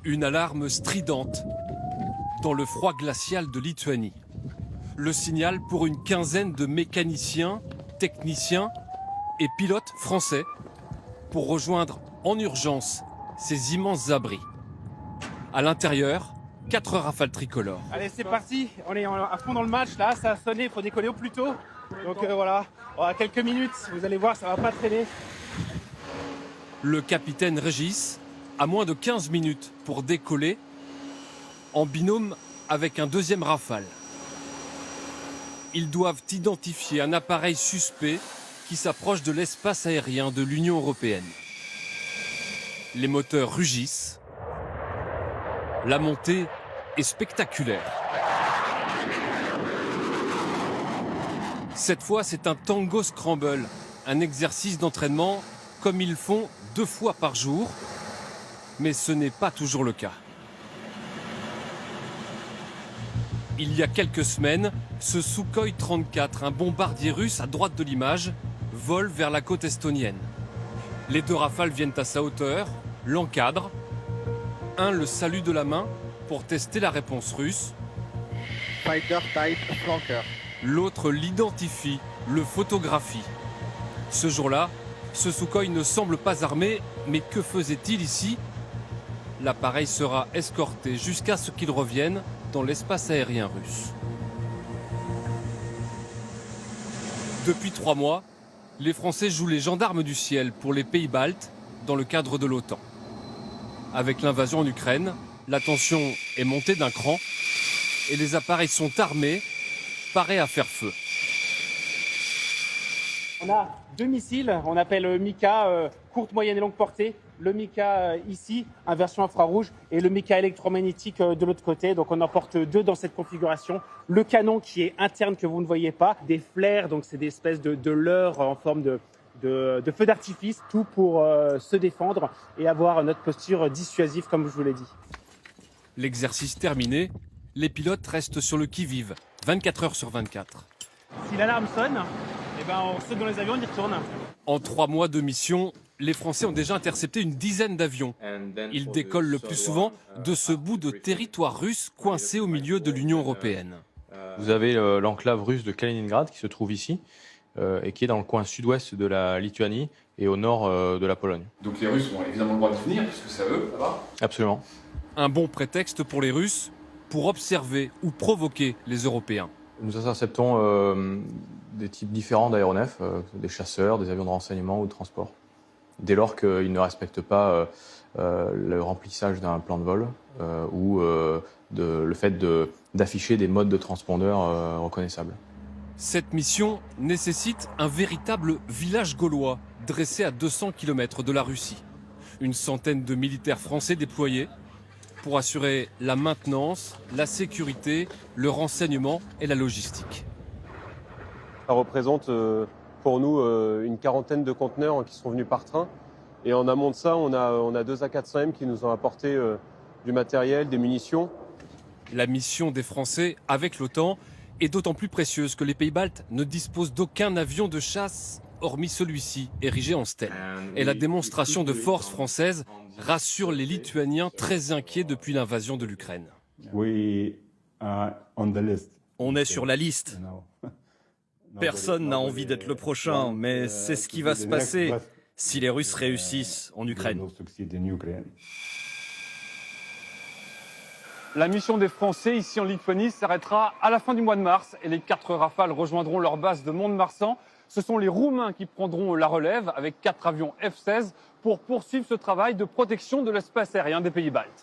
Une alarme stridente dans le froid glacial de Lituanie. Le signal pour une quinzaine de mécaniciens, techniciens et pilotes français pour rejoindre en urgence ces immenses abris. À l'intérieur, 4 rafales tricolores. Allez, c'est parti, on est à fond dans le match là, ça a sonné, il faut décoller au plus tôt. Donc voilà, quelques minutes, vous allez voir, ça va pas traîner. Le capitaine Régis a moins de 15 minutes pour décoller en binôme avec un deuxième rafale. Ils doivent identifier un appareil suspect qui s'approche de l'espace aérien de l'Union européenne. Les moteurs rugissent. La montée est spectaculaire. Cette fois, c'est un tango scramble, un exercice d'entraînement comme ils font 2 fois par jour. Mais ce n'est pas toujours le cas. Il y a quelques semaines, ce Sukhoi 34, un bombardier russe à droite de l'image, vole vers la côte estonienne. Les 2 rafales viennent à sa hauteur, l'encadrent. Un le salue de la main pour tester la réponse russe. Fighter type flanker. L'autre l'identifie, le photographie. Ce jour-là, ce Sukhoi ne semble pas armé, mais que faisait-il ici ? L'appareil sera escorté jusqu'à ce qu'il revienne dans l'espace aérien russe. Depuis 3 mois, les Français jouent les gendarmes du ciel pour les pays baltes dans le cadre de l'OTAN. Avec l'invasion en Ukraine, la tension est montée d'un cran et les appareils sont armés, parés à faire feu. On a 2 missiles, on appelle Mika, courte, moyenne et longue portée. Le Mika ici, en version infrarouge, et le Mika électromagnétique de l'autre côté. Donc on en porte 2 dans cette configuration. Le canon qui est interne que vous ne voyez pas, des flares, donc c'est des espèces de leurres en forme de feux d'artifice, tout pour se défendre et avoir notre posture dissuasive comme je vous l'ai dit. L'exercice terminé, les pilotes restent sur le qui-vive, 24 heures sur 24. Si l'alarme sonne, on saute dans les avions, on y retourne. En 3 mois de mission, les Français ont déjà intercepté une dizaine d'avions. Ils décollent le plus souvent de ce bout de territoire russe coincé au milieu de l'Union européenne. Vous avez l'enclave russe de Kaliningrad qui se trouve ici et qui est dans le coin sud-ouest de la Lituanie et au nord de la Pologne. Donc les Russes ont évidemment le droit de venir, puisque c'est à eux, là-bas. Absolument. Un bon prétexte pour les Russes pour observer ou provoquer les Européens. Nous interceptons des types différents d'aéronefs, des chasseurs, des avions de renseignement ou de transport. Dès lors qu'ils ne respectent pas le remplissage d'un plan de vol ou le fait d'afficher des modes de transpondeur reconnaissables. Cette mission nécessite un véritable village gaulois dressé à 200 km de la Russie. Une centaine de militaires français déployés pour assurer la maintenance, la sécurité, le renseignement et la logistique. Ça représente pour nous une quarantaine de conteneurs qui sont venus par train. Et en amont de ça, on a 2 A400M qui nous ont apporté du matériel, des munitions. La mission des Français avec l'OTAN est d'autant plus précieuse que les pays baltes ne disposent d'aucun avion de chasse, hormis celui-ci, érigé en stèle. Et la démonstration de force française rassure les Lituaniens très inquiets depuis l'invasion de l'Ukraine. On est sur la liste. Personne n'a envie d'être le prochain, mais c'est ce qui va se passer si les Russes réussissent en Ukraine. La mission des Français ici en Lituanie s'arrêtera à la fin du mois de mars et les 4 rafales rejoindront leur base de Mont-de-Marsan. Ce sont les Roumains qui prendront la relève avec 4 avions F-16 pour poursuivre ce travail de protection de l'espace aérien des pays baltes.